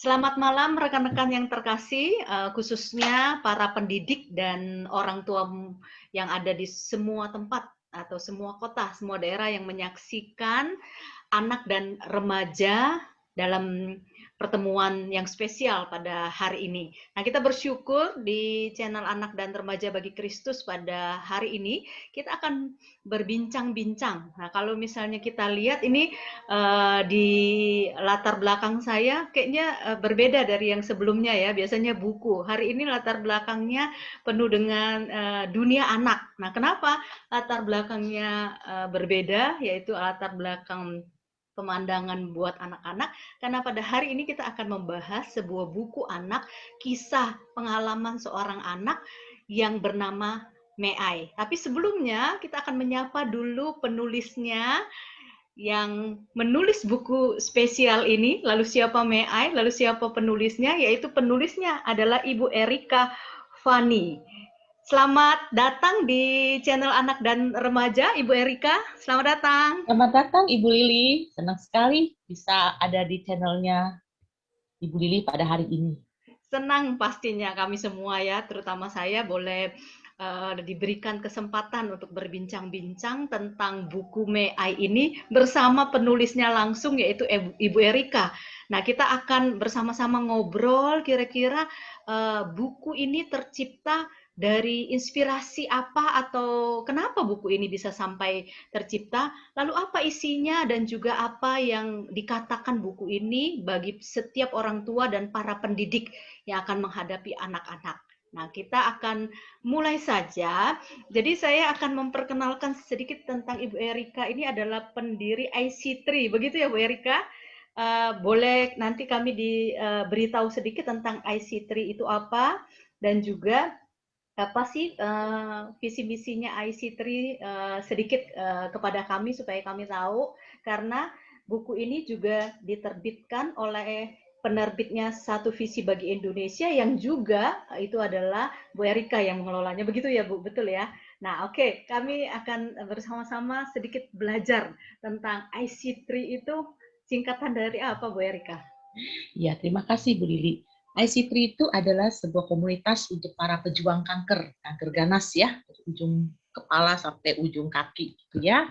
Selamat malam rekan-rekan yang terkasih, khususnya para pendidik dan orang tua yang ada di semua tempat atau semua kota, semua daerah yang menyaksikan anak dan remaja dalam pertemuan yang spesial pada hari ini. Nah, kita bersyukur di channel Anak dan Remaja Bagi Kristus pada hari ini kita akan berbincang-bincang. Nah, kalau misalnya kita lihat ini di latar belakang saya kayaknya berbeda dari yang sebelumnya ya. Biasanya buku. Hari ini latar belakangnya penuh dengan dunia anak. Nah, kenapa latar belakangnya berbeda? Yaitu latar belakang pemandangan buat anak-anak, karena pada hari ini kita akan membahas sebuah buku anak, kisah pengalaman seorang anak yang bernama Meai. Tapi sebelumnya kita akan menyapa dulu penulisnya yang menulis buku spesial ini. Lalu siapa Meai, lalu siapa penulisnya? Yaitu penulisnya adalah Ibu Erika Fani. Selamat datang di channel Anak dan Remaja, Ibu Erika. Selamat datang. Selamat datang Ibu Lili, senang sekali bisa ada di channelnya Ibu Lili pada hari ini. Senang pastinya kami semua ya, terutama saya boleh diberikan kesempatan untuk berbincang-bincang tentang buku Meai ini bersama penulisnya langsung yaitu Ibu Erika. Nah, kita akan bersama-sama ngobrol kira-kira buku ini tercipta dari inspirasi apa atau kenapa buku ini bisa sampai tercipta, lalu apa isinya dan juga apa yang dikatakan buku ini bagi setiap orang tua dan para pendidik yang akan menghadapi anak-anak. Nah, kita akan mulai saja. Jadi saya akan memperkenalkan sedikit tentang Ibu Erika. Ini adalah pendiri IC3. Begitu ya Bu Erika? Boleh nanti kami diberitahu sedikit tentang IC3 itu apa dan juga apa sih visi misinya IC3 sedikit kepada kami supaya kami tahu, karena buku ini juga diterbitkan oleh penerbitnya Satu Visi Bagi Indonesia yang juga itu adalah Bu Erika yang mengelolanya. Begitu ya Bu, betul ya? Nah, oke, kami akan bersama-sama sedikit belajar tentang IC3 itu singkatan dari apa Bu Erika? Ya, terima kasih Bu Lili. IC3 itu adalah sebuah komunitas untuk para pejuang kanker ganas ya, dari ujung kepala sampai ujung kaki gitu ya.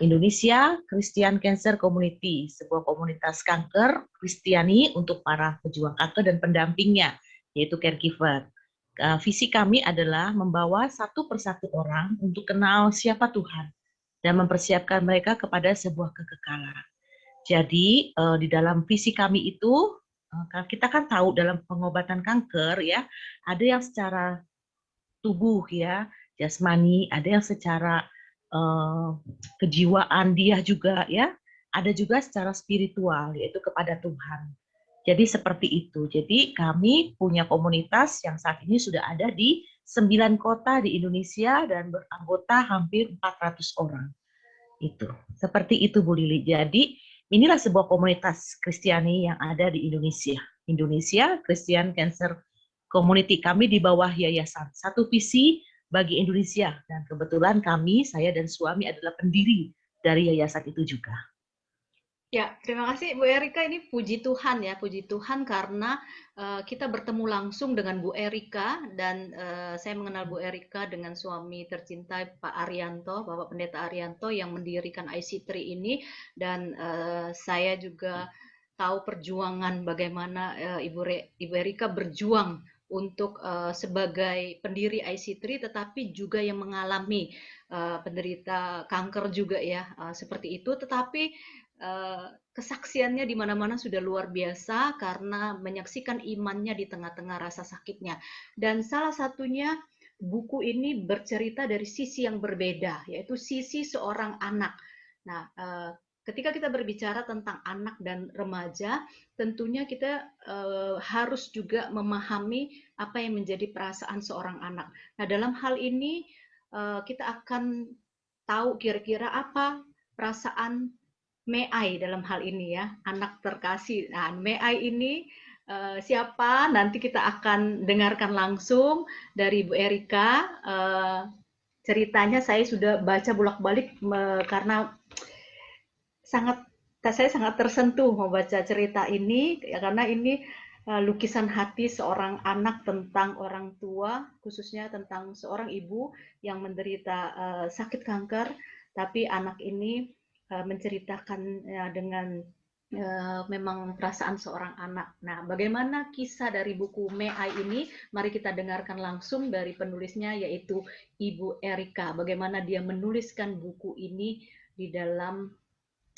Indonesia Christian Cancer Community, sebuah komunitas kanker Kristiani untuk para pejuang kanker dan pendampingnya, yaitu caregiver. Visi kami adalah membawa satu persatu orang untuk kenal siapa Tuhan dan mempersiapkan mereka kepada sebuah kekekalan. Jadi di dalam visi kami itu kita kan tahu dalam pengobatan kanker ya, ada yang secara tubuh ya, jasmani, ada yang secara kejiwaan dia juga ya, ada juga secara spiritual yaitu kepada Tuhan. Jadi seperti itu. Jadi kami punya komunitas yang saat ini sudah ada di 9 kota di Indonesia dan beranggota hampir 400 orang. Itu. Seperti itu Bu Lili. Jadi inilah sebuah komunitas Kristiani yang ada di Indonesia. Indonesia Christian Cancer Community. Kami di bawah yayasan Satu Visi Bagi Indonesia. Dan kebetulan kami, saya dan suami adalah pendiri dari yayasan itu juga. Ya, terima kasih Bu Erika. Ini puji Tuhan ya, puji Tuhan karena kita bertemu langsung dengan Bu Erika dan saya mengenal Bu Erika dengan suami tercinta Pak Arianto, Bapak Pendeta Arianto yang mendirikan IC3 ini, dan saya juga tahu perjuangan bagaimana Ibu Erika berjuang untuk sebagai pendiri IC3 tetapi juga yang mengalami penderita kanker juga ya, seperti itu, tetapi kesaksiannya di mana-mana sudah luar biasa karena menyaksikan imannya di tengah-tengah rasa sakitnya. Dan salah satunya buku ini bercerita dari sisi yang berbeda, yaitu sisi seorang anak. Nah, ketika kita berbicara tentang anak dan remaja, tentunya kita harus juga memahami apa yang menjadi perasaan seorang anak. Nah, dalam hal ini kita akan tahu kira-kira apa perasaan Meai dalam hal ini ya, anak terkasih. Nah, Meai ini siapa? Nanti kita akan dengarkan langsung dari Bu Erika. Ceritanya saya sudah baca bolak-balik karena sangat Saya sangat tersentuh membaca cerita ini ya, karena ini lukisan hati seorang anak tentang orang tua, khususnya tentang seorang ibu yang menderita sakit kanker, tapi anak ini menceritakan dengan memang perasaan seorang anak. Nah, bagaimana kisah dari buku Me Ai ini? Mari kita dengarkan langsung dari penulisnya, yaitu Ibu Erika. Bagaimana dia menuliskan buku ini di dalam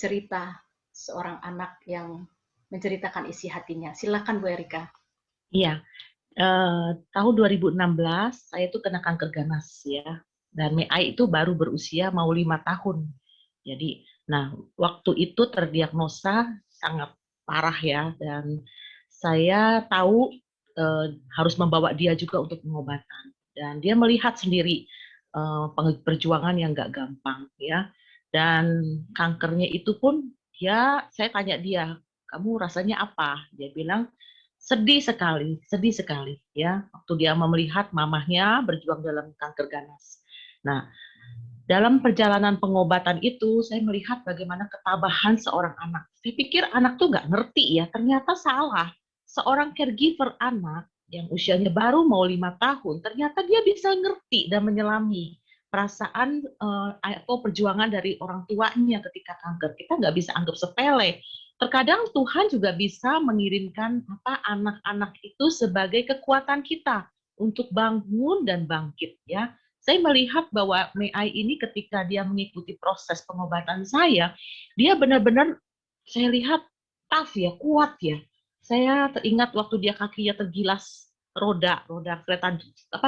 cerita seorang anak yang menceritakan isi hatinya. Silakan Bu Erika. Iya, tahun 2016 saya itu kena kanker ganas ya, dan Mei itu baru berusia mau 5 tahun. Jadi, nah waktu itu terdiagnosa sangat parah ya, dan saya tahu harus membawa dia juga untuk pengobatan. Dan dia melihat sendiri perjuangan yang nggak gampang ya. Dan kankernya itu pun saya tanya dia, kamu rasanya apa? Dia bilang sedih sekali ya waktu dia melihat mamahnya berjuang dalam kanker ganas. Nah, dalam perjalanan pengobatan itu saya melihat bagaimana ketabahan seorang anak. Saya pikir anak tuh nggak ngerti ya, ternyata salah. Seorang caregiver anak yang usianya baru mau 5 tahun, ternyata dia bisa ngerti dan menyelami perasaan atau perjuangan dari orang tuanya ketika kanker. Kita nggak bisa anggap sepele. Terkadang Tuhan juga bisa mengirimkan anak-anak itu sebagai kekuatan kita untuk bangun dan bangkit ya. Saya melihat bahwa Mei ini ketika dia mengikuti proses pengobatan saya, dia benar-benar saya lihat tough ya, kuat ya. Saya teringat waktu dia kakinya tergilas roda kereta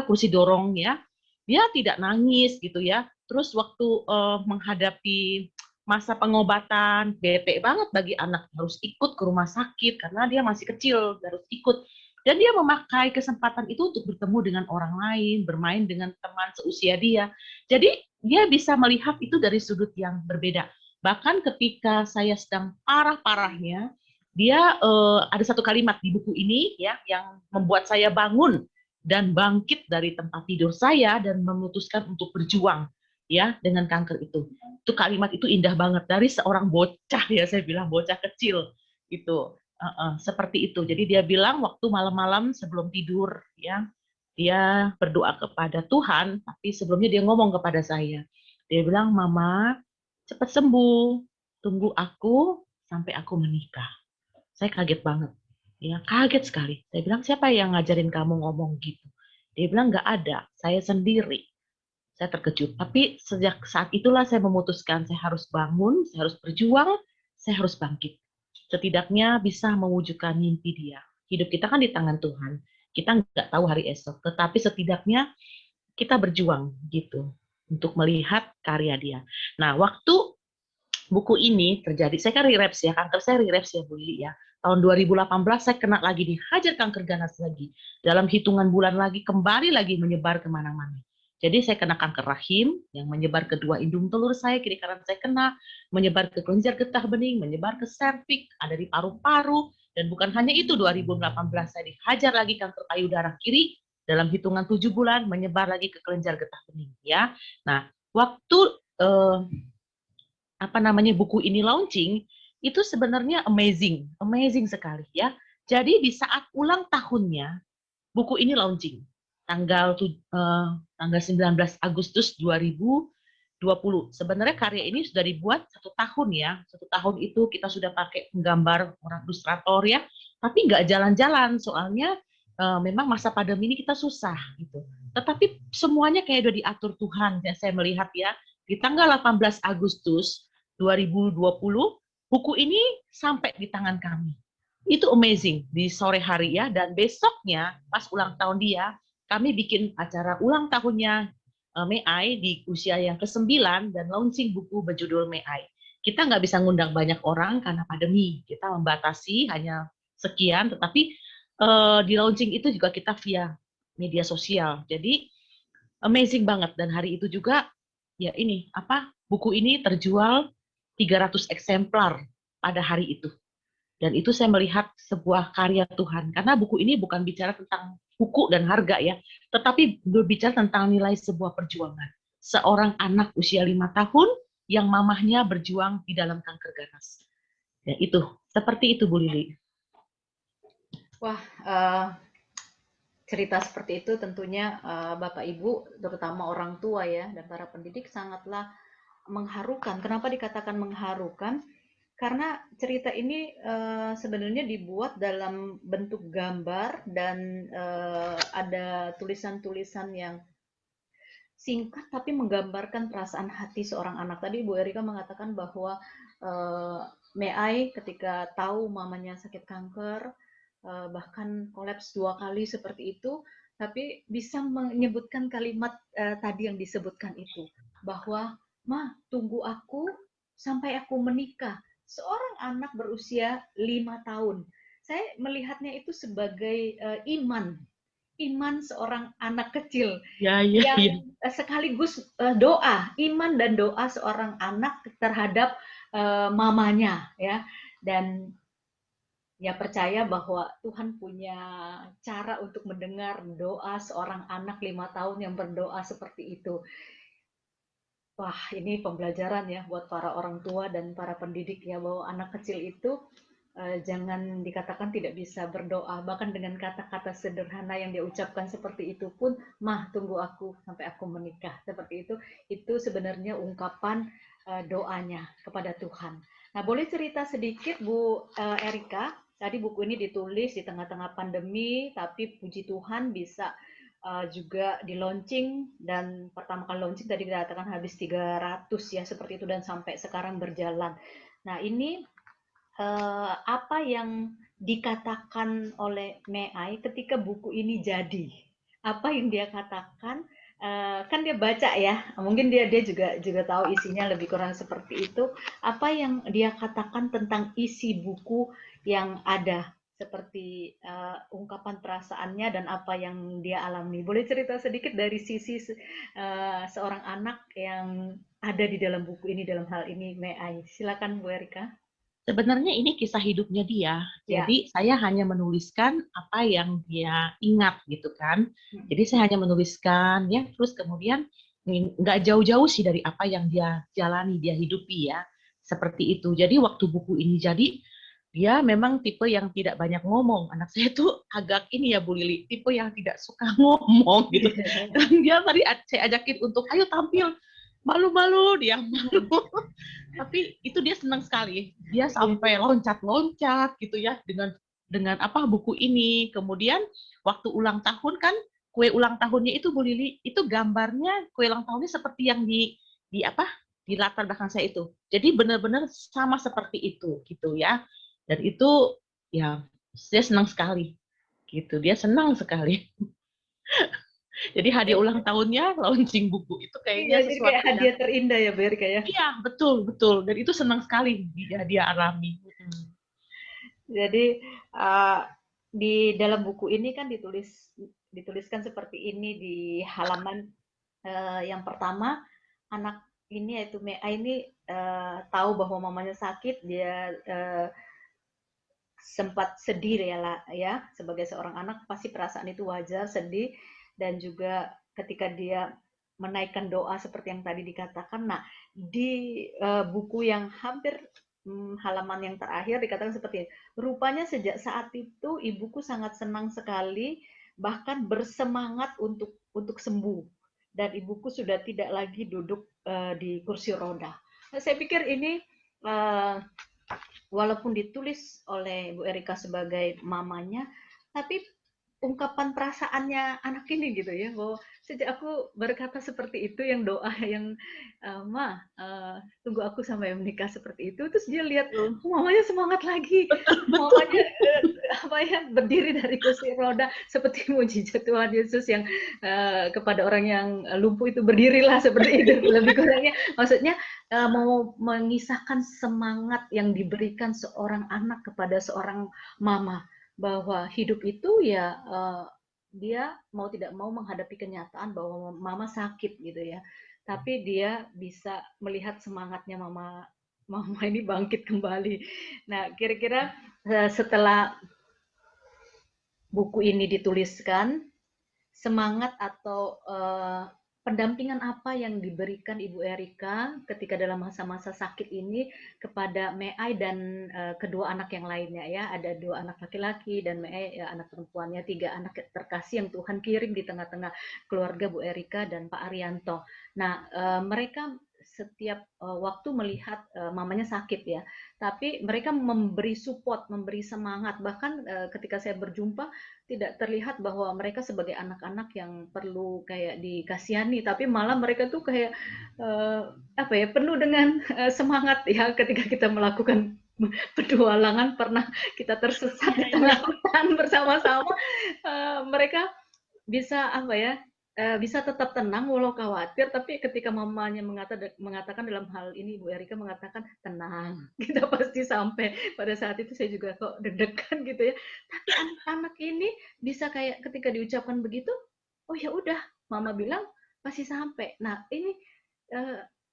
kursi dorong ya. Dia tidak nangis gitu ya. Terus waktu menghadapi masa pengobatan, bete banget bagi anak, harus ikut ke rumah sakit karena dia masih kecil, harus ikut. Dan dia memakai kesempatan itu untuk bertemu dengan orang lain, bermain dengan teman seusia dia. Jadi dia bisa melihat itu dari sudut yang berbeda. Bahkan ketika saya sedang parah-parahnya, dia ada satu kalimat di buku ini ya yang membuat saya bangun dan bangkit dari tempat tidur saya dan memutuskan untuk berjuang ya dengan kanker itu. Itu kalimat itu indah banget dari seorang bocah ya, saya bilang bocah kecil itu. Seperti itu. Jadi dia bilang waktu malam-malam sebelum tidur ya, dia berdoa kepada Tuhan, tapi sebelumnya dia ngomong kepada saya. Dia bilang, "Mama, cepat sembuh. Tunggu aku sampai aku menikah." Saya kaget banget. Ya, kaget sekali. Saya bilang, "Siapa yang ngajarin kamu ngomong gitu?" Dia bilang, "Nggak ada, saya sendiri." Saya terkejut. Tapi sejak saat itulah saya memutuskan saya harus bangun, saya harus berjuang, saya harus bangkit. Setidaknya bisa mewujudkan mimpi dia. Hidup kita kan di tangan Tuhan. Kita nggak tahu hari esok, tetapi setidaknya kita berjuang gitu untuk melihat karya dia. Nah, waktu buku ini terjadi, saya kan relapse ya, kanker saya relapse ya Bu Lili ya. Tahun 2018 saya kena lagi, dihajar kanker ganas lagi. Dalam hitungan bulan lagi, kembali lagi menyebar kemana-mana. Jadi saya kena kanker rahim yang menyebar ke dua indung telur saya, kiri kanan saya kena, menyebar ke kelenjar getah bening, menyebar ke serviks, ada di paru-paru, dan bukan hanya itu, 2018 saya dihajar lagi kanker payudara kiri, dalam hitungan 7 bulan menyebar lagi ke kelenjar getah bening ya. Nah, waktu buku ini launching, itu sebenarnya amazing, amazing sekali ya. Jadi di saat ulang tahunnya buku ini launching tanggal 19 Agustus 2020. Sebenarnya karya ini sudah dibuat 1 tahun ya. 1 tahun itu kita sudah pakai penggambar orang ilustrator ya, tapi nggak jalan-jalan soalnya memang masa pandemi ini kita susah gitu. Tetapi semuanya kayak udah diatur Tuhan ya, saya melihat ya. Di tanggal 18 Agustus 2020 buku ini sampai di tangan kami. Itu amazing di sore hari ya, dan besoknya pas ulang tahun dia, kami bikin acara ulang tahunnya Mei di usia yang ke-9 dan launching buku berjudul Mei. Kita nggak bisa ngundang banyak orang karena pandemi, kita membatasi hanya sekian, tetapi di launching itu juga kita via media sosial. Jadi amazing banget, dan hari itu juga ya buku ini terjual 300 eksemplar pada hari itu. Dan itu saya melihat sebuah karya Tuhan. Karena buku ini bukan bicara tentang buku dan harga ya, tetapi berbicara tentang nilai sebuah perjuangan. Seorang anak usia 5 tahun yang mamahnya berjuang di dalam kanker ganas. Ya itu, seperti itu Bu Lili. Wah, cerita seperti itu tentunya Bapak Ibu, terutama orang tua ya, dan para pendidik sangatlah mengharukan. Kenapa dikatakan mengharukan? Karena cerita ini sebenarnya dibuat dalam bentuk gambar dan ada tulisan-tulisan yang singkat tapi menggambarkan perasaan hati seorang anak. Tadi Bu Erika mengatakan bahwa uh, Mei ketika tahu mamanya sakit kanker, bahkan kolaps 2 kali seperti itu, tapi bisa menyebutkan kalimat tadi yang disebutkan itu, bahwa "Ma, tunggu aku sampai aku menikah." Seorang anak berusia 5 tahun. Saya melihatnya itu sebagai iman seorang anak kecil Ya, ya, yang ya. sekaligus doa, iman dan doa seorang anak terhadap mamanya ya. Dan ya percaya bahwa Tuhan punya cara untuk mendengar doa seorang anak 5 tahun yang berdoa seperti itu. Wah, ini pembelajaran ya buat para orang tua dan para pendidik ya, bahwa anak kecil itu jangan dikatakan tidak bisa berdoa, bahkan dengan kata-kata sederhana yang dia ucapkan seperti itu pun, "Mah, tunggu aku sampai aku menikah." Seperti itu sebenarnya ungkapan doanya kepada Tuhan. Nah, boleh cerita sedikit Bu Erika, tadi buku ini ditulis di tengah-tengah pandemi, tapi puji Tuhan bisa juga di launching, dan pertama kali launching tadi dikatakan habis 300 ya seperti itu, dan sampai sekarang berjalan. Nah, ini apa yang dikatakan oleh Mei ketika buku ini jadi? Apa yang dia katakan? Kan dia baca ya, mungkin dia juga tahu isinya lebih kurang seperti itu. Apa yang dia katakan tentang isi buku yang ada, seperti ungkapan perasaannya dan apa yang dia alami. Boleh cerita sedikit dari sisi seorang anak yang ada di dalam buku ini, dalam hal ini Mei. Silakan Bu Erika. Sebenarnya ini kisah hidupnya dia. Ya. Jadi saya hanya menuliskan apa yang dia ingat gitu kan. Hmm. Jadi saya hanya menuliskan ya, terus kemudian nggak jauh-jauh sih dari apa yang dia jalani, dia hidupi ya. Seperti itu. Jadi waktu buku ini jadi, dia memang tipe yang tidak banyak ngomong. Anak saya tuh agak ini ya Bu Lili, tipe yang tidak suka ngomong gitu. Dan dia tadi saya ajakin untuk ayo tampil, malu-malu dia malu. Tapi itu dia senang sekali. Dia sampai loncat-loncat gitu ya dengan apa buku ini. Kemudian waktu ulang tahun kan, kue ulang tahunnya itu Bu Lili, itu gambarnya kue ulang tahunnya seperti yang di apa? Di latar belakang saya itu. Jadi benar-benar sama seperti itu gitu ya. Dan itu ya dia senang sekali gitu. Dia senang sekali. Jadi hadiah ulang tahunnya launching buku itu Iya, kayaknya jadi kayak sesuatu yang hadiah terindah ya, Berka ya. iya betul betul dan itu senang sekali dia alami. Jadi di dalam buku ini kan dituliskan seperti ini di halaman yang pertama, anak ini yaitu Mea ini tahu bahwa mamanya sakit, dia sempat sedih ya lah ya, sebagai seorang anak pasti perasaan itu wajar, sedih, dan juga ketika dia menaikkan doa seperti yang tadi dikatakan. Nah, di buku yang hampir halaman yang terakhir dikatakan seperti ini, rupanya sejak saat itu ibuku sangat senang sekali, bahkan bersemangat untuk sembuh, dan ibuku sudah tidak lagi duduk di kursi roda. Nah, saya pikir ini uh, walaupun ditulis oleh Bu Erika sebagai mamanya, tapi ungkapan perasaannya anak ini gitu ya, bahwa sejak aku berkata seperti itu, yang doa yang ma tunggu aku sampai menikah seperti itu, terus dia lihat Betul, mamanya semangat lagi, betul. mamanya apa ya, berdiri dari kursi roda seperti mujizat Tuhan Yesus yang kepada orang yang lumpuh itu berdirilah, seperti itu lebih kurangnya. Maksudnya mau mengisahkan semangat yang diberikan seorang anak kepada seorang mama, bahwa hidup itu ya dia mau tidak mau menghadapi kenyataan bahwa mama sakit gitu ya, tapi dia bisa melihat semangatnya mama mama ini bangkit kembali. Nah, kira-kira setelah buku ini dituliskan, semangat atau pendampingan apa yang diberikan Ibu Erika ketika dalam masa-masa sakit ini kepada Meai dan kedua anak yang lainnya ya? Ada 2 anak laki-laki dan Meai ya, anak perempuannya, 3 anak terkasih yang Tuhan kirim di tengah-tengah keluarga Bu Erika dan Pak Arianto. Nah, mereka setiap waktu melihat mamanya sakit ya, tapi mereka memberi support, memberi semangat. Bahkan ketika saya berjumpa tidak terlihat bahwa mereka sebagai anak-anak yang perlu kayak dikasihani, tapi malah mereka tuh kayak apa ya, penuh dengan semangat ya ketika kita melakukan petualangan, pernah kita tersesat di tengah hutan bersama-sama, mereka bisa apa ya, bisa tetap tenang walau khawatir, tapi ketika mamanya mengatakan dalam hal ini Bu Erika mengatakan, "Tenang, kita pasti sampai." Pada saat itu saya juga kok deg-degan gitu ya. Tapi anak-anak ini bisa kayak ketika diucapkan begitu, "Oh ya udah, mama bilang pasti sampai." Nah ini,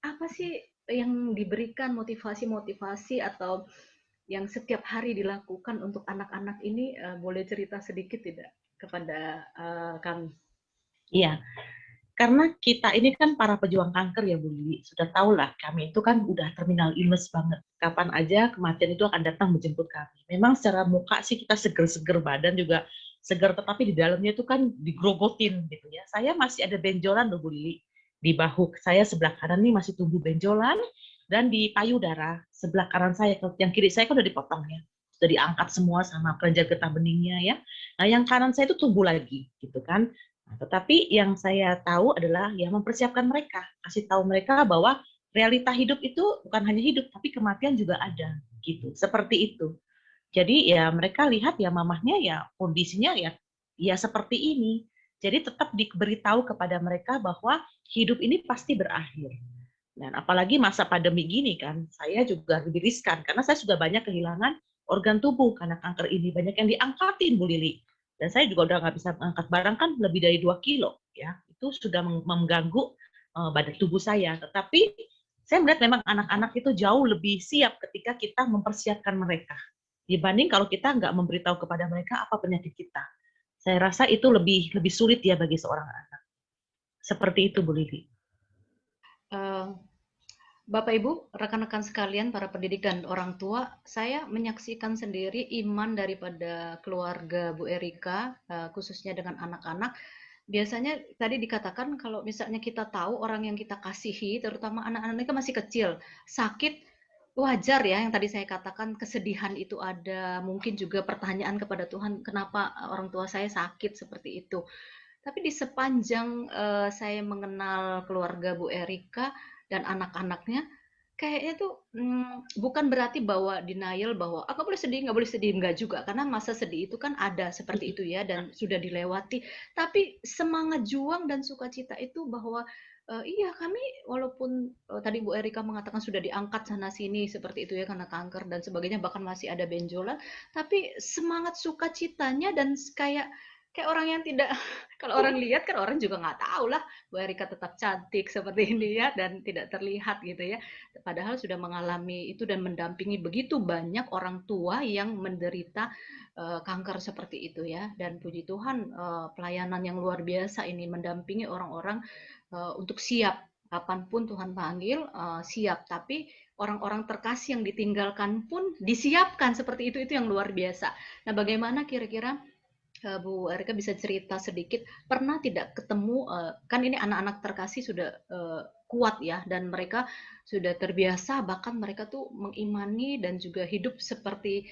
apa sih yang diberikan motivasi-motivasi atau yang setiap hari dilakukan untuk anak-anak ini, boleh cerita sedikit tidak kepada, kami? Iya, karena kita ini kan para pejuang kanker ya Bu Lili, sudah tahu lah kami itu kan udah terminal illness banget. Kapan aja kematian itu akan datang menjemput kami. Memang secara muka sih kita seger-seger, badan juga seger, tetapi di dalamnya itu kan digrogotin gitu ya. Saya masih ada benjolan loh Bu Lili. Di bahu saya sebelah kanan nih masih tumbuh benjolan, dan di payudara sebelah kanan saya, yang kiri saya kan udah dipotong ya. Sudah diangkat semua sama kelenjar getah beningnya ya. Nah yang kanan saya itu tumbuh lagi gitu kan. Nah, tetapi yang saya tahu adalah ya mempersiapkan mereka, kasih tahu mereka bahwa realita hidup itu bukan hanya hidup, tapi kematian juga ada, gitu. Seperti itu. Jadi ya mereka lihat ya mamahnya ya kondisinya ya seperti ini. Jadi tetap diberitahu kepada mereka bahwa hidup ini pasti berakhir. Dan apalagi masa pandemi gini kan, saya juga lebih riskan karena saya sudah banyak kehilangan organ tubuh karena kanker ini, banyak yang diangkatin Bu Lili. Dan saya juga udah nggak bisa angkat barang kan lebih dari 2 kilo ya, itu sudah mengganggu badan tubuh saya. Tetapi saya melihat memang anak-anak itu jauh lebih siap ketika kita mempersiapkan mereka dibanding kalau kita nggak memberitahu kepada mereka apa penyakit kita. Saya rasa itu lebih lebih sulit ya bagi seorang anak. Seperti itu Bu Lili. Eh, Bapak Ibu, rekan-rekan sekalian, para pendidik dan orang tua, saya menyaksikan sendiri iman daripada keluarga Bu Erika, khususnya dengan anak-anak. Biasanya tadi dikatakan kalau misalnya kita tahu orang yang kita kasihi, terutama anak-anak itu masih kecil, sakit, wajar ya yang tadi saya katakan kesedihan itu ada, mungkin juga pertanyaan kepada Tuhan, kenapa orang tua saya sakit seperti itu. Tapi di sepanjang saya mengenal keluarga Bu Erika dan anak-anaknya, kayaknya tuh bukan berarti bahwa denial bahwa nggak boleh sedih, nggak boleh sedih, nggak juga. Karena masa sedih itu kan ada seperti itu ya dan sudah dilewati. Tapi semangat juang dan sukacita itu bahwa iya kami walaupun tadi Bu Erika mengatakan sudah diangkat sana sini seperti itu ya karena kanker dan sebagainya bahkan masih ada benjolan, tapi semangat sukacitanya dan kayak kayak orang yang tidak kalau orang lihat kan orang juga nggak tahu lah Bu Erika tetap cantik seperti ini ya dan tidak terlihat gitu ya. Padahal sudah mengalami itu dan mendampingi begitu banyak orang tua yang menderita kanker seperti itu ya. Dan puji Tuhan pelayanan yang luar biasa ini mendampingi orang-orang untuk siap kapanpun Tuhan panggil siap. Tapi orang-orang terkasih yang ditinggalkan pun disiapkan seperti itu yang luar biasa. Nah, bagaimana kira-kira Bu Erika bisa cerita sedikit, pernah tidak ketemu, kan ini anak-anak terkasih sudah kuat ya, dan mereka sudah terbiasa, bahkan mereka tuh mengimani dan juga hidup seperti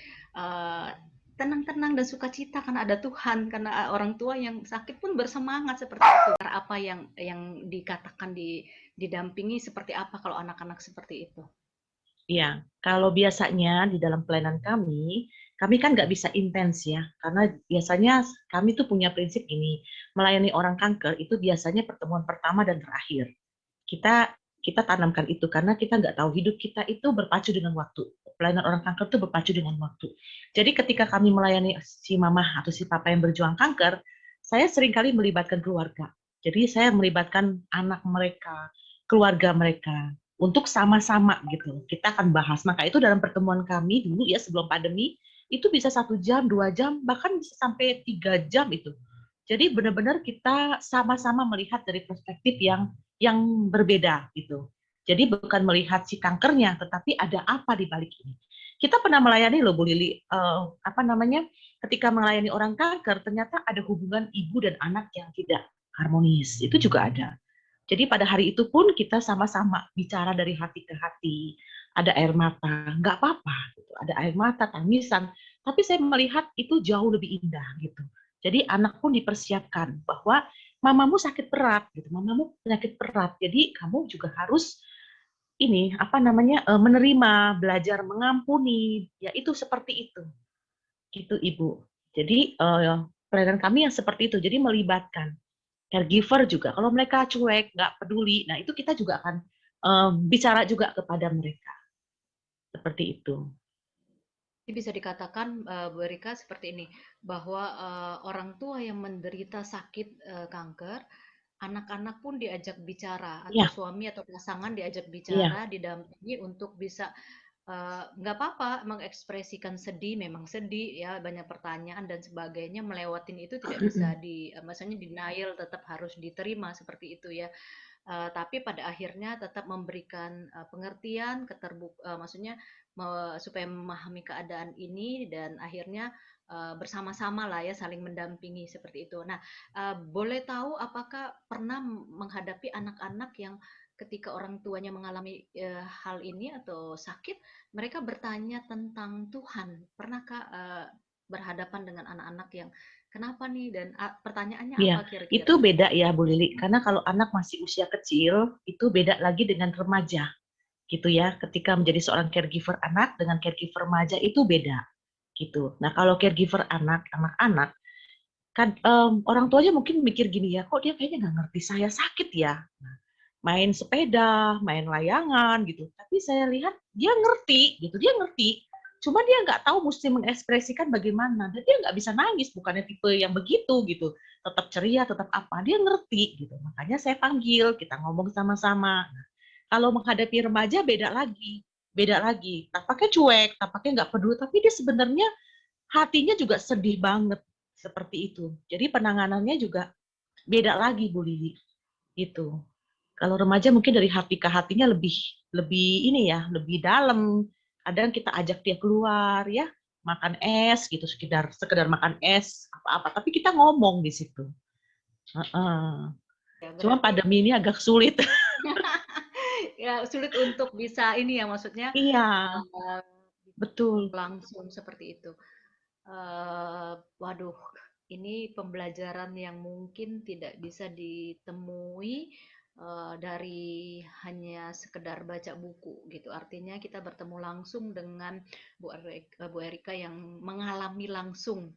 tenang-tenang dan sukacita karena ada Tuhan, karena orang tua yang sakit pun bersemangat seperti itu. Apa yang dikatakan didampingi seperti apa kalau anak-anak seperti itu? Iya, kalau biasanya di dalam pelayanan kami kan nggak bisa intens ya, karena biasanya kami tuh punya prinsip ini, melayani orang kanker itu biasanya pertemuan pertama dan terakhir. Kita kita tanamkan itu karena kita nggak tahu hidup kita itu berpacu dengan waktu. Pelayanan orang kanker itu berpacu dengan waktu. Jadi ketika kami melayani si mama atau si papa yang berjuang kanker, saya seringkali melibatkan keluarga. Jadi saya melibatkan anak mereka, keluarga mereka, untuk sama-sama gitu. Kita akan bahas. Maka itu dalam pertemuan kami dulu ya sebelum pandemi, itu bisa 1 jam, 2 jam, bahkan bisa sampai 3 jam itu. Jadi benar-benar kita sama-sama melihat dari perspektif yang berbeda gitu. Jadi bukan melihat si kankernya, tetapi ada apa di balik ini. Kita pernah melayani loh Bu Lili, apa namanya, ketika melayani orang kanker, ternyata ada hubungan ibu dan anak yang tidak harmonis. Itu juga ada. Jadi pada hari itu pun kita sama-sama bicara dari hati ke hati. Ada air mata, nggak apa-apa. Gitu. Ada air mata, tangisan. Tapi saya melihat itu jauh lebih indah gitu. Jadi anak pun dipersiapkan bahwa mamamu sakit berat, gitu. Mamamu penyakit berat. Jadi kamu juga harus ini apa namanya menerima, belajar mengampuni. Ya itu seperti itu, gitu Ibu. Jadi pelayanan kami yang seperti itu. Jadi melibatkan caregiver juga. Kalau mereka cuek, nggak peduli, nah itu kita juga akan bicara juga kepada mereka. Seperti itu. Jadi bisa dikatakan, Bu Erika seperti ini, bahwa orang tua yang menderita sakit kanker, anak-anak pun diajak bicara, atau Iya, suami atau pasangan diajak iya. bicara, didampingi untuk bisa nggak apa-apa mengekspresikan sedih, memang sedih ya, banyak pertanyaan dan sebagainya, melewatin itu tidak bisa maksudnya denial, tetap harus diterima seperti itu ya. Tapi pada akhirnya tetap memberikan pengertian, maksudnya supaya memahami keadaan ini dan akhirnya bersama-sama lah ya saling mendampingi seperti itu. Nah, boleh tahu apakah pernah menghadapi anak-anak yang ketika orang tuanya mengalami hal ini atau sakit, mereka bertanya tentang Tuhan. Pernahkah berhadapan dengan anak-anak yang kenapa nih dan pertanyaannya Iya, apa itu kira-kira? beda ya Bu Lili. Karena kalau anak masih usia kecil, itu beda lagi dengan remaja, gitu ya. Ketika menjadi seorang caregiver anak dengan caregiver remaja itu beda, gitu. Nah, kalau caregiver anak-anak, kan orang tuanya mungkin mikir gini ya, kok dia kayaknya nggak ngerti saya sakit ya. Main sepeda, main layangan gitu. Tapi saya lihat dia ngerti gitu, dia ngerti. Cuma dia nggak tahu mesti mengekspresikan bagaimana. Dan dia nggak bisa nangis, bukannya tipe yang begitu gitu. Tetap ceria, tetap apa. Dia ngerti gitu. Makanya saya panggil, kita ngomong sama-sama. Nah, kalau menghadapi remaja beda lagi. Beda lagi. Tampaknya cuek, tampaknya nggak peduli. Tapi dia sebenarnya hatinya juga sedih banget. Seperti itu. Jadi penanganannya juga beda lagi Bu Lili. Gitu. Kalau remaja mungkin dari hati ke hatinya lebih lebih ini ya, lebih dalam. Kadang kita ajak dia keluar ya, makan es gitu, sekedar sekedar makan es apa-apa, tapi kita ngomong di situ. Heeh. Ya, Cuma berarti pandemi ini agak sulit. ya sulit untuk bisa ini ya maksudnya Iya, eh, betul. langsung seperti itu. Waduh, ini pembelajaran yang mungkin tidak bisa ditemui dari hanya sekedar baca buku gitu. Artinya kita bertemu langsung dengan Bu Erika yang mengalami langsung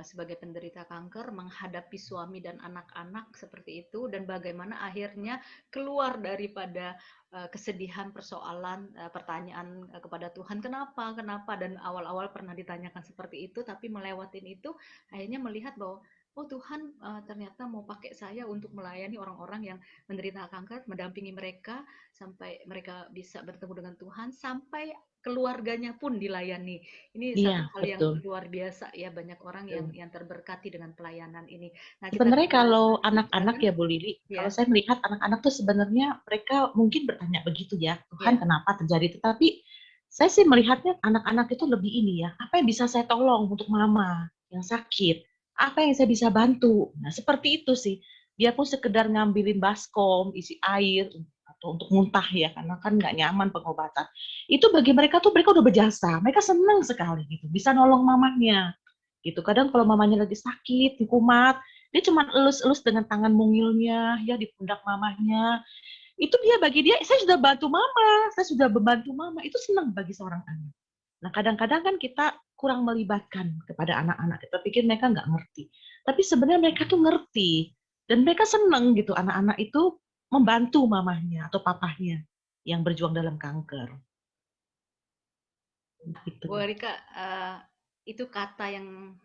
sebagai penderita kanker menghadapi suami dan anak-anak seperti itu dan bagaimana akhirnya keluar daripada kesedihan persoalan pertanyaan kepada Tuhan kenapa kenapa dan awal-awal pernah ditanyakan seperti itu tapi melewatin itu akhirnya melihat bahwa oh Tuhan ternyata mau pakai saya untuk melayani orang-orang yang menderita kanker mendampingi mereka sampai mereka bisa bertemu dengan Tuhan sampai keluarganya pun dilayani. Ini Iya, satu hal yang betul. luar biasa ya, banyak orang yang Betul. terberkati dengan pelayanan ini. Nah, kita Sebenarnya kalau anak-anak silakan. ya Bu Lili, kalau Ya, saya melihat anak-anak tuh sebenarnya mereka mungkin bertanya begitu ya, Tuhan ya. kenapa terjadi? Tetapi saya sih melihatnya anak-anak itu lebih ini ya, apa yang bisa saya tolong untuk mama yang sakit? Apa yang saya bisa bantu? Nah, seperti itu sih. Dia pun sekedar ngambilin baskom, isi air, atau untuk muntah ya, karena kan nggak nyaman pengobatan. Itu bagi mereka tuh mereka udah berjasa, mereka senang sekali gitu, bisa nolong mamanya gitu. Kadang kalau mamanya lagi sakit, di kumat, dia cuma elus-elus dengan tangan mungilnya ya di pundak mamanya. Itu dia bagi dia, saya sudah bantu mama, saya sudah membantu mama. Itu senang bagi seorang anak. Nah, kadang-kadang kan kita kurang melibatkan kepada anak-anak. Kita pikir mereka nggak ngerti. Tapi sebenarnya mereka tuh ngerti. Dan mereka senang gitu anak-anak itu membantu mamahnya atau papahnya yang berjuang dalam kanker. Gitu. Bu Erika, itu kata yang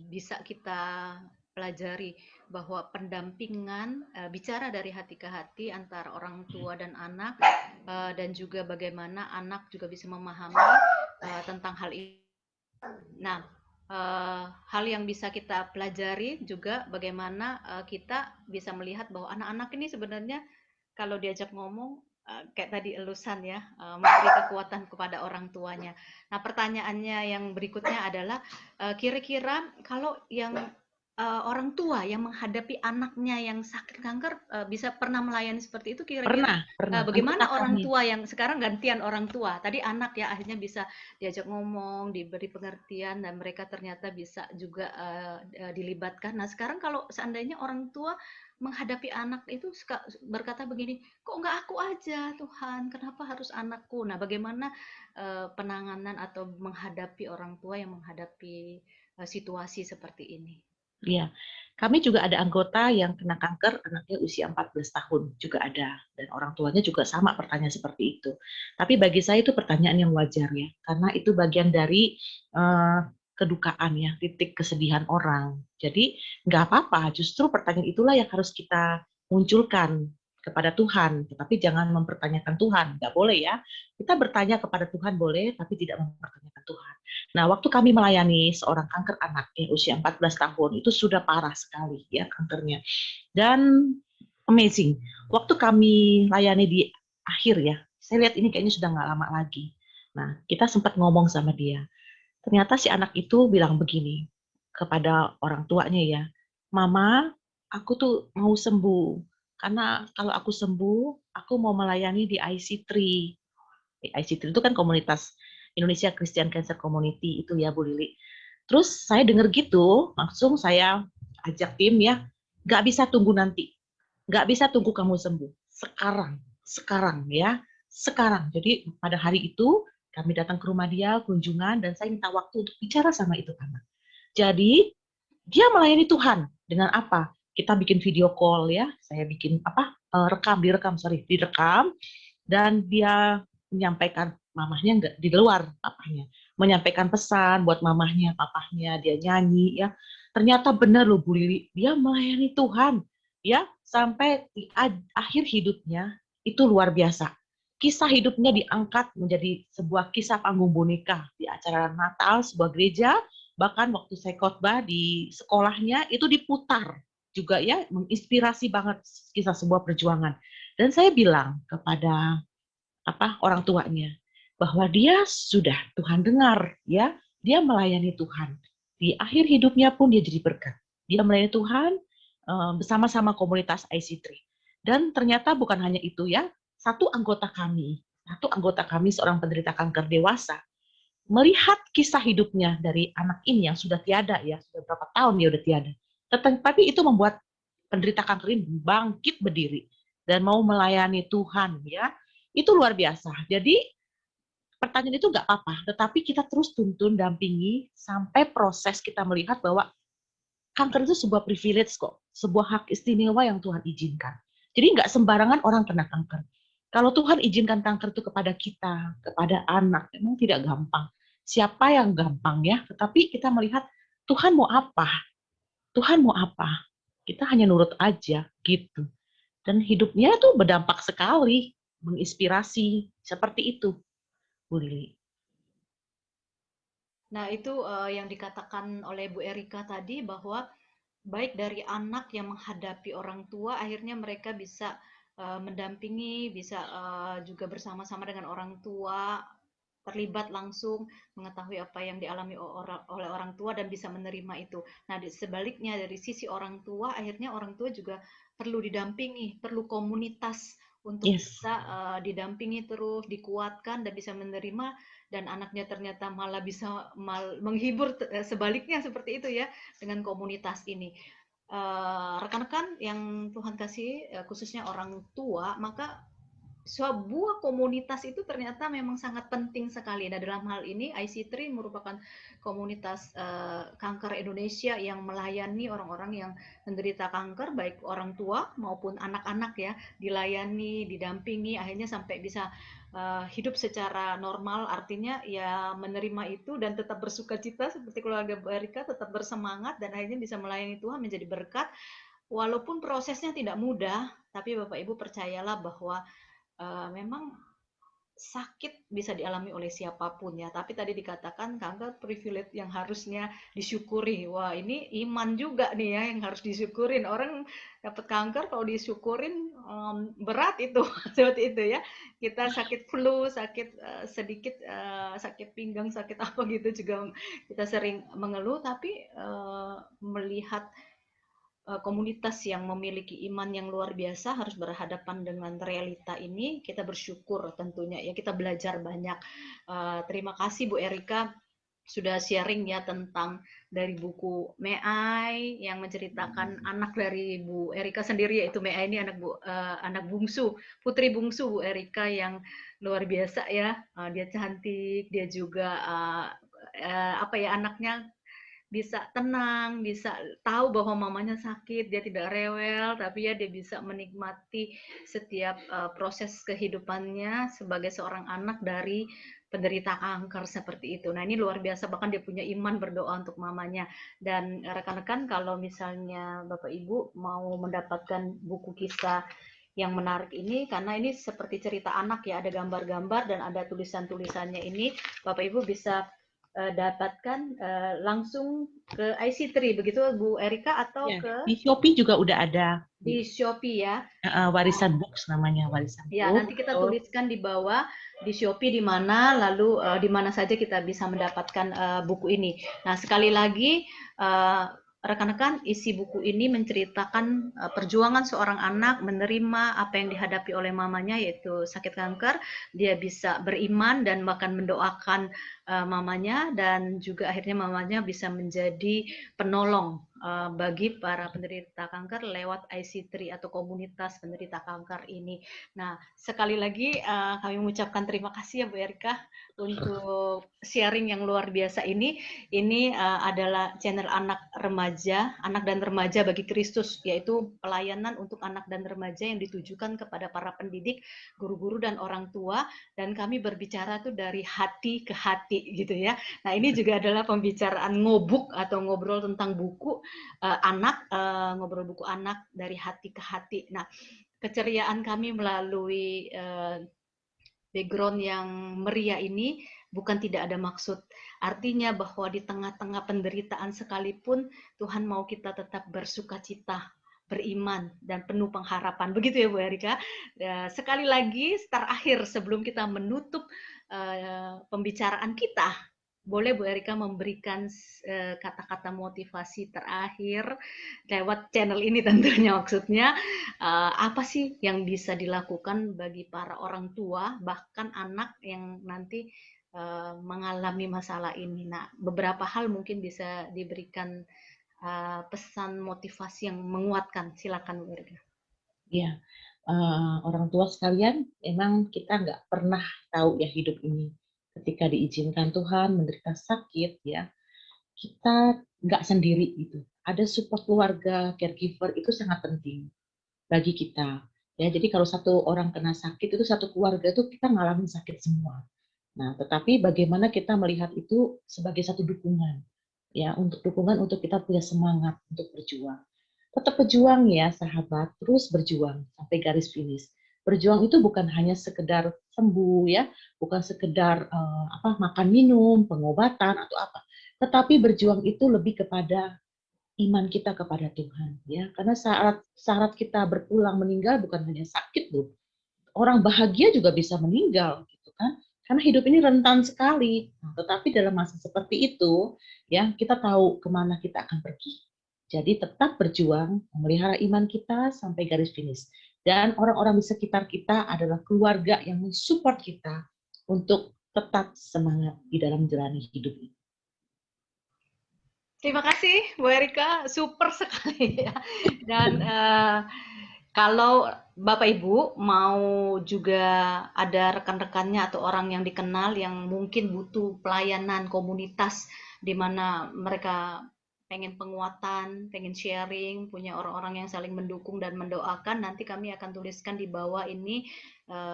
bisa kita pelajari bahwa pendampingan bicara dari hati ke hati antara orang tua dan anak dan juga bagaimana anak juga bisa memahami tentang hal ini. Nah, hal yang bisa kita pelajari juga bagaimana kita bisa melihat bahwa anak-anak ini sebenarnya kalau diajak ngomong kayak tadi elusan ya, memberi kekuatan kepada orang tuanya. Nah, pertanyaannya yang berikutnya adalah kira-kira kalau yang orang tua yang menghadapi anaknya yang sakit kanker bisa pernah melayani seperti itu kira-kira Pernah, pernah. Anggota bagaimana orang kami. tua yang sekarang gantian orang tua. Tadi anak ya akhirnya bisa diajak ngomong, diberi pengertian dan mereka ternyata bisa juga dilibatkan. Nah, sekarang kalau seandainya orang tua menghadapi anak itu suka berkata begini, kok nggak aku aja Tuhan, kenapa harus anakku? Nah, bagaimana penanganan atau menghadapi orang tua yang menghadapi situasi seperti ini? Iya, kami juga ada anggota yang kena kanker, anaknya usia 14 tahun, juga ada. Dan orang tuanya juga sama pertanyaan seperti itu. Tapi bagi saya itu pertanyaan yang wajar ya, karena itu bagian dari eh, kedukaan ya, titik kesedihan orang. Jadi nggak apa-apa, justru pertanyaan itulah yang harus kita munculkan kepada Tuhan, tetapi jangan mempertanyakan Tuhan, nggak boleh ya. Kita bertanya kepada Tuhan boleh, tapi tidak mempertanyakan Tuhan. Nah, waktu kami melayani seorang kanker anak yang usia 14 tahun, itu sudah parah sekali ya kankernya. Dan amazing, waktu kami layani di akhir ya, saya lihat ini kayaknya sudah nggak lama lagi. Nah, kita sempat ngomong sama dia. Ternyata si anak itu bilang begini kepada orang tuanya ya, Mama, aku tuh mau sembuh. Karena kalau aku sembuh, aku mau melayani di IC3. IC3 itu kan komunitas Indonesia Christian Cancer Community itu ya Bu Lili. Terus saya dengar gitu, langsung saya ajak tim ya, nggak bisa tunggu nanti, nggak bisa tunggu kamu sembuh, sekarang ya, sekarang. Jadi pada hari itu kami datang ke rumah dia kunjungan dan saya minta waktu untuk bicara sama itu anak. Jadi dia melayani Tuhan dengan apa? Kita bikin video call ya, saya bikin apa? Direkam dan dia menyampaikan mamahnya enggak di luar papahnya menyampaikan pesan buat mamahnya papahnya dia nyanyi ya ternyata benar loh Bu Lili dia melayani Tuhan ya sampai di akhir hidupnya itu luar biasa kisah hidupnya diangkat menjadi sebuah kisah panggung boneka di acara Natal sebuah gereja bahkan waktu saya khotbah di sekolahnya itu diputar juga ya menginspirasi banget kisah sebuah perjuangan dan saya bilang kepada orang tuanya bahwa dia sudah Tuhan dengar ya dia melayani Tuhan di akhir hidupnya pun dia jadi berkat dia melayani Tuhan bersama-sama komunitas IC3 dan ternyata bukan hanya itu ya satu anggota kami seorang penderita kanker dewasa melihat kisah hidupnya dari anak ini yang sudah tiada ya sudah berapa tahun dia sudah tiada tetapi itu membuat penderita kanker ini bangkit berdiri dan mau melayani Tuhan ya itu luar biasa. Jadi pertanyaan itu nggak apa-apa, tetapi kita terus tuntun, dampingi sampai proses kita melihat bahwa kanker itu sebuah privilege kok, sebuah hak istimewa yang Tuhan izinkan. Jadi nggak sembarangan orang kena kanker. Kalau Tuhan izinkan kanker itu kepada kita, kepada anak, memang tidak gampang. Siapa yang gampang ya? Tetapi kita melihat Tuhan mau apa? Tuhan mau apa? Kita hanya nurut aja gitu. Dan hidupnya tuh berdampak sekali, menginspirasi seperti itu. Bu Lili. Nah, itu yang dikatakan oleh Bu Erika tadi bahwa baik dari anak yang menghadapi orang tua, akhirnya mereka bisa mendampingi, bisa juga bersama-sama dengan orang tua, terlibat langsung, mengetahui apa yang dialami oleh orang tua dan bisa menerima itu. Nah, sebaliknya dari sisi orang tua, akhirnya orang tua juga perlu didampingi, perlu komunitas untuk Yes. bisa didampingi terus, dikuatkan dan bisa menerima dan anaknya ternyata malah bisa menghibur sebaliknya seperti itu ya dengan komunitas ini. Rekan-rekan yang Tuhan kasih khususnya orang tua, maka sebuah komunitas itu ternyata memang sangat penting sekali. Nah, dalam hal ini IC3 merupakan komunitas kanker Indonesia yang melayani orang-orang yang menderita kanker, baik orang tua maupun anak-anak ya, dilayani, didampingi, akhirnya sampai bisa hidup secara normal, artinya ya menerima itu dan tetap bersuka cita seperti keluarga Bu Erika, tetap bersemangat dan akhirnya bisa melayani Tuhan menjadi berkat. Walaupun prosesnya tidak mudah, tapi Bapak Ibu percayalah bahwa memang sakit bisa dialami oleh siapapun ya, tapi tadi dikatakan kanker privilege yang harusnya disyukuri. Wah, ini iman juga nih ya yang harus disyukurin. Orang dapat kanker kalau disyukurin berat itu seperti itu ya. Kita sakit flu, sakit sedikit sakit pinggang, sakit apa gitu juga kita sering mengeluh, tapi melihat komunitas yang memiliki iman yang luar biasa harus berhadapan dengan realita ini, kita bersyukur tentunya ya, kita belajar banyak. Terima kasih Bu Erika sudah sharing ya tentang dari buku Meai yang menceritakan anak dari Bu Erika sendiri, yaitu Meai ini anak bungsu, putri bungsu Bu Erika yang luar biasa ya. Dia cantik, dia juga apa ya, anaknya bisa tenang, bisa tahu bahwa mamanya sakit, dia tidak rewel, tapi ya dia bisa menikmati setiap proses kehidupannya sebagai seorang anak dari penderita kanker seperti itu. Nah, ini luar biasa, bahkan dia punya iman berdoa untuk mamanya. Dan rekan-rekan, kalau misalnya Bapak Ibu mau mendapatkan buku kisah yang menarik ini, karena ini seperti cerita anak ya, ada gambar-gambar dan ada tulisan-tulisannya ini, Bapak Ibu bisa dapatkan langsung ke IC3 begitu Bu Erika, atau Ya, ke di Shopee juga udah ada di Shopee ya. Warisan Books namanya, Warisan Ya, nanti Books. kita tuliskan di bawah di Shopee di mana, lalu di mana saja kita bisa mendapatkan buku ini. Nah, sekali lagi rekan-rekan, isi buku ini menceritakan perjuangan seorang anak menerima apa yang dihadapi oleh mamanya, yaitu sakit kanker. Dia bisa beriman dan bahkan mendoakan mamanya, dan juga akhirnya mamanya bisa menjadi penolong bagi para penderita kanker lewat IC3 atau komunitas penderita kanker ini. Nah, sekali lagi kami mengucapkan terima kasih ya Bu Erika untuk sharing yang luar biasa ini. Ini adalah channel anak dan remaja bagi Kristus, yaitu pelayanan untuk anak dan remaja yang ditujukan kepada para pendidik, guru-guru dan orang tua, dan kami berbicara tuh dari hati ke hati gitu ya. Nah, ini juga adalah pembicaraan ngobuk atau ngobrol tentang buku ngobrol buku anak dari hati ke hati. Nah, keceriaan kami melalui background yang meriah ini bukan tidak ada maksud. Artinya bahwa di tengah-tengah penderitaan sekalipun, Tuhan mau kita tetap bersuka cita, beriman, dan penuh pengharapan. Begitu ya Bu Erika. Sekali lagi, terakhir sebelum kita menutup pembicaraan kita, boleh Bu Erika memberikan kata-kata motivasi terakhir lewat channel ini tentunya, maksudnya apa sih yang bisa dilakukan bagi para orang tua bahkan anak yang nanti mengalami masalah ini. Nah, beberapa hal mungkin bisa diberikan pesan motivasi yang menguatkan. Silakan Bu Erika. Ya, orang tua sekalian, emang kita nggak pernah tahu ya hidup ini. Ketika diizinkan Tuhan menderita sakit, ya kita nggak sendiri gitu. Ada support keluarga, caregiver itu sangat penting bagi kita. Ya, jadi kalau satu orang kena sakit itu satu keluarga itu kita ngalamin sakit semua. Nah, tetapi bagaimana kita melihat itu sebagai satu dukungan, ya, untuk dukungan untuk kita punya semangat untuk berjuang. Tetap berjuang ya, sahabat, terus berjuang sampai garis finish. Berjuang itu bukan hanya sekedar sembuh ya, bukan sekedar makan minum, pengobatan atau apa, tetapi berjuang itu lebih kepada iman kita kepada Tuhan ya, karena saat kita berpulang meninggal bukan hanya sakit loh, orang bahagia juga bisa meninggal gitu kan, karena hidup ini rentan sekali. Nah, tetapi dalam masa seperti itu ya kita tahu kemana kita akan pergi, jadi tetap berjuang memelihara iman kita sampai garis finish, dan orang-orang di sekitar kita adalah keluarga yang mensupport kita untuk tetap semangat di dalam menjalani hidup ini. Terima kasih Bu Erika, super sekali ya. Dan kalau Bapak Ibu mau juga ada rekan-rekannya atau orang yang dikenal yang mungkin butuh pelayanan komunitas di mana mereka pengen penguatan, pengen sharing, punya orang-orang yang saling mendukung dan mendoakan, nanti kami akan tuliskan di bawah ini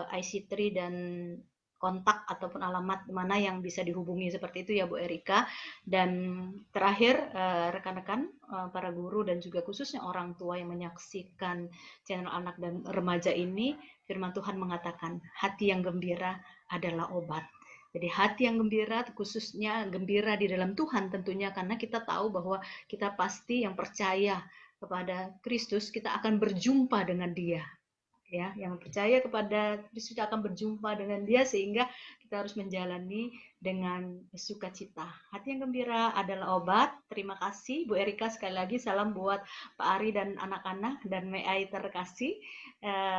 IC3 dan kontak ataupun alamat mana yang bisa dihubungi seperti itu ya Bu Erika. Dan terakhir rekan-rekan para guru dan juga khususnya orang tua yang menyaksikan channel anak dan remaja ini, firman Tuhan mengatakan, hati yang gembira adalah obat. Jadi hati yang gembira, khususnya gembira di dalam Tuhan tentunya, karena kita tahu bahwa kita pasti yang percaya kepada Kristus, kita akan berjumpa dengan Dia. Ya, yang percaya kepada Kristus akan berjumpa dengan Dia, sehingga kita harus menjalani dengan sukacita. Hati yang gembira adalah obat. Terima kasih Bu Erika, sekali lagi salam buat Pak Ari dan anak-anak dan Meai terkasih.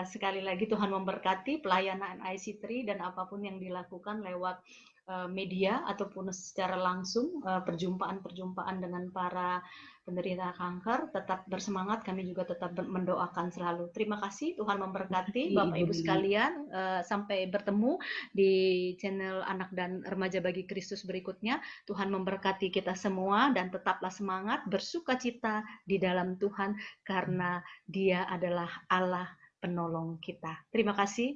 Sekali lagi Tuhan memberkati pelayanan IC3 dan apapun yang dilakukan lewat media ataupun secara langsung, perjumpaan-perjumpaan dengan para penderita kanker. Tetap bersemangat, kami juga tetap mendoakan selalu. Terima kasih, Tuhan memberkati Bapak Ibu sekalian. Sampai bertemu di channel Anak dan Remaja Bagi Kristus berikutnya. Tuhan memberkati kita semua dan tetaplah semangat, bersukacita di dalam Tuhan karena Dia adalah Allah penolong kita. Terima kasih.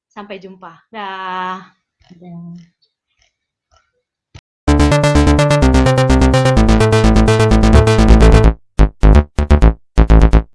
Sampai jumpa. Dah.